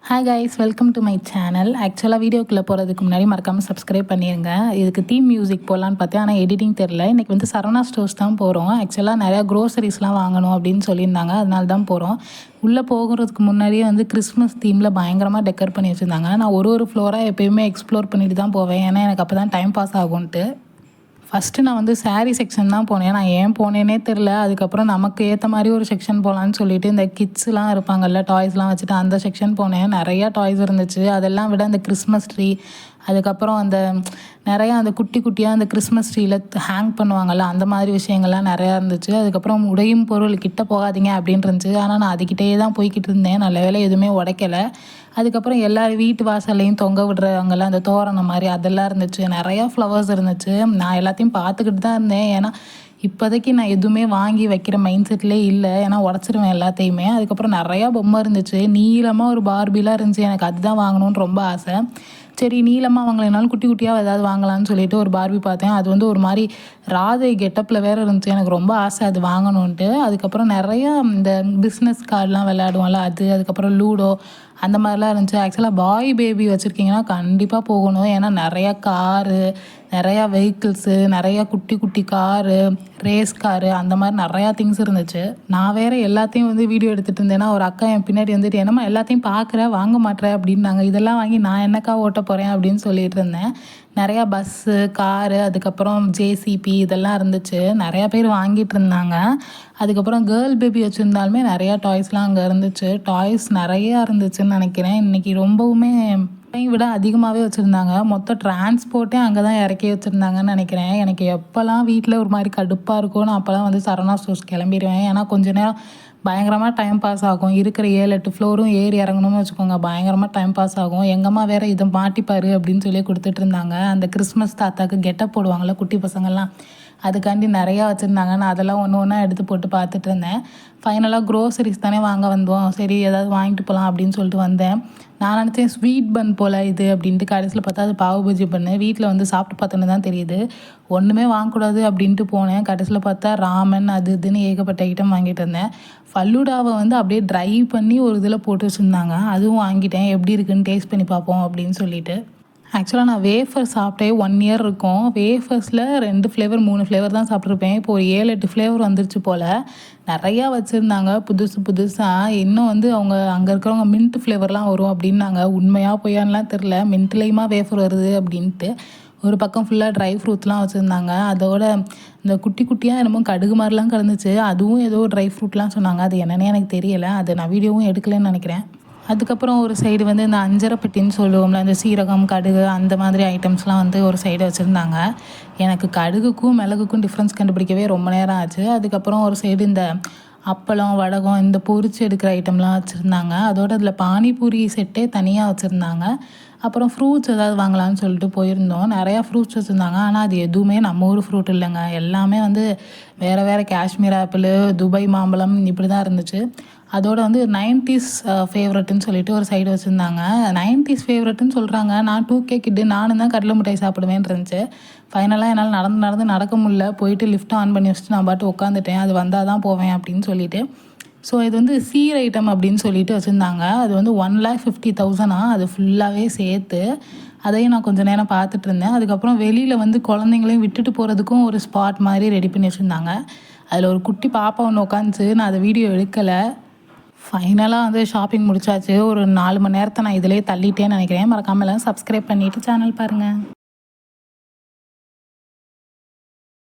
Hi guys, welcome to my channel. ஆக்சுவலாக வீடியோக்குள்ளே போகிறதுக்கு முன்னாடி மறக்காமல் சப்ஸ்கிரைப் பண்ணிடுங்க. இதுக்கு தீம் மியூசிக் போடலான்னு பார்த்தேன், ஆனால் எடிட்டிங் தெரில. இன்றைக்கி வந்து சரவணா ஸ்டோர்ஸ் தான் போகிறோம். ஆக்சுவலாக நிறையா க்ரோசரிஸ்லாம் வாங்கணும் அப்படின்னு சொல்லியிருந்தாங்க, அதனால தான் போகிறோம். உள்ளே போகிறதுக்கு முன்னாடியே வந்து கிறிஸ்மஸ் தீமில் பயங்கரமாக டெக்கர் பண்ணி வச்சுருந்தாங்க. நான் ஒரு ஃப்ளோராக எப்போயுமே எக்ஸ்ப்ளோர் பண்ணிட்டு தான் போவேன், ஏன்னா எனக்கு அப்போ தான் டைம் பாஸ் ஆகும்ன்ட்டு. ஃபஸ்ட்டு நான் வந்து சாரீ செக்ஷன் தான் போனேன். நான் ஏன் போனேனே தெரில. அதுக்கப்புறம் நமக்கு ஏற்ற மாதிரி ஒரு செக்ஷன் போகலான்னு சொல்லிட்டு இந்த கிட்ஸ்லாம் இருப்பாங்கல்ல, டாய்ஸ்லாம் வச்சுட்டு அந்த செக்ஷன் போனேன். நிறையா டாய்ஸ் இருந்துச்சு. அதெல்லாம் விட அந்த கிறிஸ்மஸ் ட்ரீ, அதுக்கப்புறம் அந்த நிறையா அந்த குட்டி குட்டியாக அந்த கிறிஸ்மஸ் ட்ரீயில் ஹேங் பண்ணுவாங்கள்ல, அந்த மாதிரி விஷயங்கள்லாம் நிறையா இருந்துச்சு. அதுக்கப்புறம் உடையும் பொருள் கிட்ட போகாதீங்க அப்படின்னு இருந்துச்சு. ஆனால் நான் அதுக்கிட்டே தான் போய்கிட்டு இருந்தேன். நல்ல வேலை எதுவுமே உடைக்கலை. அதுக்கப்புறம் எல்லோரும் வீட்டு வாசல்லையும் தொங்க விடுறவங்கெல்லாம் அந்த தோரணம் மாதிரி அதெல்லாம் இருந்துச்சு. நிறையா ஃப்ளவர்ஸ் இருந்துச்சு. நான் எல்லாத்தையும் பார்த்துக்கிட்டு தான் இருந்தேன். ஏன்னா இப்போதைக்கு நான் எதுவுமே வாங்கி வைக்கிற மைண்ட் செட்லேயே இல்லை, ஏன்னா உடச்சிருவேன் எல்லாத்தையுமே. அதுக்கப்புறம் நிறையா பொம்மை இருந்துச்சு. நீளமாக ஒரு பார்பிலாம் இருந்துச்சு. எனக்கு அதுதான் வாங்கணும்னு ரொம்ப ஆசை. சரி, நீளமாக வாங்கலைனாலும் குட்டி குட்டியாக ஏதாவது வாங்கலாம்னு சொல்லிட்டு ஒரு பார்பி பார்த்தேன். அது வந்து ஒரு மாதிரி ராதை கெட்டப்பில் வேறு இருந்துச்சு. எனக்கு ரொம்ப ஆசை அது வாங்கணுன்ட்டு. அதுக்கப்புறம் நிறையா இந்த பிஸ்னஸ் கார்டெலாம் விளையாடுவோம்ல, அதுக்கப்புறம் லூடோ அந்த மாதிரிலாம் இருந்துச்சு. ஆக்சுவலாக பாய் பேபி வச்சுருக்கீங்கன்னா கண்டிப்பாக போகணும். ஏன்னா நிறையா காரு, நிறையா வெஹிக்கிள்ஸு, நிறையா குட்டி குட்டி காரு, ரேஸ் காரு, அந்த மாதிரி நிறையா திங்ஸ் இருந்துச்சு. நான் வேறு எல்லாத்தையும் வந்து வீடியோ எடுத்துகிட்டு இருந்தேன்னா ஒரு அக்கா என் பின்னாடி வந்துட்டு, என்னம்மா எல்லாத்தையும் பார்க்குற வாங்க மாட்டேன் அப்படின்னாங்க. இதெல்லாம் வாங்கி நான் என்னக்கா ஓட்ட போகிறேன் அப்படின்னு சொல்லிட்டு இருந்தேன். நிறையா பஸ்ஸு, காரு, அதுக்கப்புறம் ஜேசிபி இதெல்லாம் இருந்துச்சு. நிறையா பேர் வாங்கிட்டு இருந்தாங்க. அதுக்கப்புறம் கேர்ள் பேபி வச்சுருந்தாலுமே நிறையா டாய்ஸ்லாம் அங்கே இருந்துச்சு. டாய்ஸ் நிறையா இருந்துச்சுன்னு நினைக்கிறேன். இன்றைக்கி ரொம்பவுமே விட அதிகமாகவே வச்சுருந்தாங்க. மொத்தம் டிரான்ஸ்போர்ட்டே அங்கே தான் இறக்கி வச்சுருந்தாங்கன்னு நினைக்கிறேன். எனக்கு எப்போல்லாம் வீட்டில் ஒரு மாதிரி கடுப்பாக இருக்கும், நான் அப்போல்லாம் வந்து சரவணா ஸ்டோர்ஸ் கிளம்பிடுவேன். ஏன்னா கொஞ்சம் நேரம் பயங்கரமாக டைம் பாஸ் ஆகும். இருக்கிற 7-8 ஃப்ளோரும் ஏறி இறங்கணும்னு வச்சுக்கோங்க, பயங்கரமாக டைம் பாஸ் ஆகும். எங்கம்மா வேறு இதை மாட்டிப்பார் அப்படின்னு சொல்லி கொடுத்துட்டு இருந்தாங்க. அந்த கிறிஸ்மஸ் தாத்தாக்கு கெட்டப் போடுவாங்கள்ல குட்டி பசங்கள்லாம், அதுக்காண்டி நிறையா வச்சுருந்தாங்க. நான் அதெல்லாம் ஒன்று ஒன்றா எடுத்து போட்டு பார்த்துட்டு இருந்தேன். ஃபைனலாக க்ரோசரிஸ் தானே வாங்க வந்தோம், சரி ஏதாவது வாங்கிட்டு போகலாம் அப்படின்னு சொல்லிட்டு வந்தேன். நான் நினச்சேன் ஸ்வீட் பன் போல் இது அப்படின்ட்டு. கடைசியில் பார்த்தா அது பாவு பஜ்ஜி பண்ணு. வீட்டில் வந்து சாப்பிட்டு பார்த்தோன்னு தான் தெரியுது, ஒன்றுமே வாங்கக்கூடாது அப்படின்ட்டு போனேன். கடைசியில் பார்த்தா ராமன் அது இதுன்னு ஏகப்பட்ட ஐட்டம் வாங்கிட்டு இருந்தேன். ஃபல்லூடாவை வந்து அப்படியே ட்ரை பண்ணி ஒரு இதில் போட்டு வச்சுருந்தாங்க, அதுவும் வாங்கிட்டேன். எப்படி இருக்குன்னு டேஸ்ட் பண்ணி பார்ப்போம் அப்படின்னு சொல்லிட்டு. ஆக்சுவலாக நான் வேஃபர் சாப்பிட்டே 1 இயர் இருக்கும். வேஃபர்ஸில் 2 ஃப்ளேவர் 3 ஃப்ளேவர் தான் சாப்பிட்ருப்பேன். இப்போ ஒரு 7-8 ஃப்ளேவர் வந்துருச்சு போல். நிறையா வச்சுருந்தாங்க புதுசாக. இன்னும் வந்து அவங்க அங்கே இருக்கிறவங்க மின்ட் ஃப்ளேவர்லாம் வரும் அப்படின்னாங்க. உண்மையாக பொய்யான்லாம் தெரில. மின்ட்லேயுமா வேஃபர் வருது அப்படின்ட்டு. ஒரு பக்கம் ஃபுல்லாக ட்ரை ஃப்ரூட்ஸ்லாம் வச்சுருந்தாங்க. அதோட இந்த குட்டி குட்டியாக என்னமோ கடுகு மாதிரிலாம் கலந்துச்சு. அதுவும் ஏதோ ட்ரை ஃப்ரூட்லாம் சொன்னாங்க. அது என்னன்னே எனக்கு தெரியலை. அது நான் வீடியோவும் எடுக்கலைன்னு நினைக்கிறேன். அதுக்கப்புறம் ஒரு சைடு வந்து இந்த அஞ்சரை பெட்டின்னு சொல்லுவோம்ல, இந்த சீரகம், கடுகு அந்த மாதிரி ஐட்டம்ஸ்லாம் வந்து ஒரு சைடு வச்சுருந்தாங்க. எனக்கு கடுகுக்கும் மிளகுக்கும் டிஃப்ரென்ஸ் கண்டுபிடிக்கவே ரொம்ப நேரம் ஆச்சு. அதுக்கப்புறம் ஒரு சைடு இந்த அப்பளம், வடகம், இந்த பொரிச்சு எடுக்கிற ஐட்டம்லாம் வச்சுருந்தாங்க. அதோட அதில் பானிபூரி செட்டே தனியாக வச்சுருந்தாங்க. அப்புறம் ஃப்ரூட்ஸ் ஏதாவது வாங்கலாம்னு சொல்லிட்டு போயிருந்தோம். நிறையா ஃப்ரூட்ஸ் வச்சுருந்தாங்க. ஆனால் அது எதுவுமே நம்ம ஊர் ஃப்ரூட் இல்லைங்க. எல்லாமே வந்து வேறு காஷ்மீர் ஆப்பிள், துபாய் மாம்பழம் இப்படி தான் இருந்துச்சு. அதோட வந்து 90s ஃபேவரட்டுன்னு சொல்லிட்டு ஒரு சைடு வச்சுருந்தாங்க. 90s ஃபேவரட்டுன்னு சொல்கிறாங்க. நான் 2K கிட்டு, நானும் தான் கடலை மிட்டாய் சாப்பிடுவேன்னு இருந்துச்சு. ஃபைனலாக என்னால் நடக்க முடியல. போயிட்டு லிஃப்ட் ஆன் பண்ணி வச்சுட்டு நான் பாட்டு உட்காந்துட்டேன். அது வந்தால் தான் போவேன் அப்படின்னு சொல்லிட்டு. ஸோ இது வந்து சீர் ஐட்டம் அப்படின்னு சொல்லிட்டு வச்சுருந்தாங்க. அது வந்து 1,50,000 அது ஃபுல்லாகவே சேர்த்து. அதையும் நான் கொஞ்சம் நேரம் பார்த்துட்டு இருந்தேன். அதுக்கப்புறம் வெளியில் வந்து குழந்தைங்களையும் விட்டுட்டு போகிறதுக்கும் ஒரு ஸ்பாட் மாதிரி ரெடி பண்ணி வச்சுருந்தாங்க. அதில் ஒரு குட்டி பாப்பா ஒன்று உட்காந்துச்சு. நான் அதை வீடியோ எடுக்கலை. ஃபைனலாக வந்து ஷாப்பிங் முடிச்சாச்சு. ஒரு 4 மணி நேரத்தை நான் இதிலே தள்ளிட்டேன்னு நினைக்கிறேன். மறக்காமல் எல்லாம் சப்ஸ்கிரைப் பண்ணிவிட்டு சேனல் பாருங்கள்.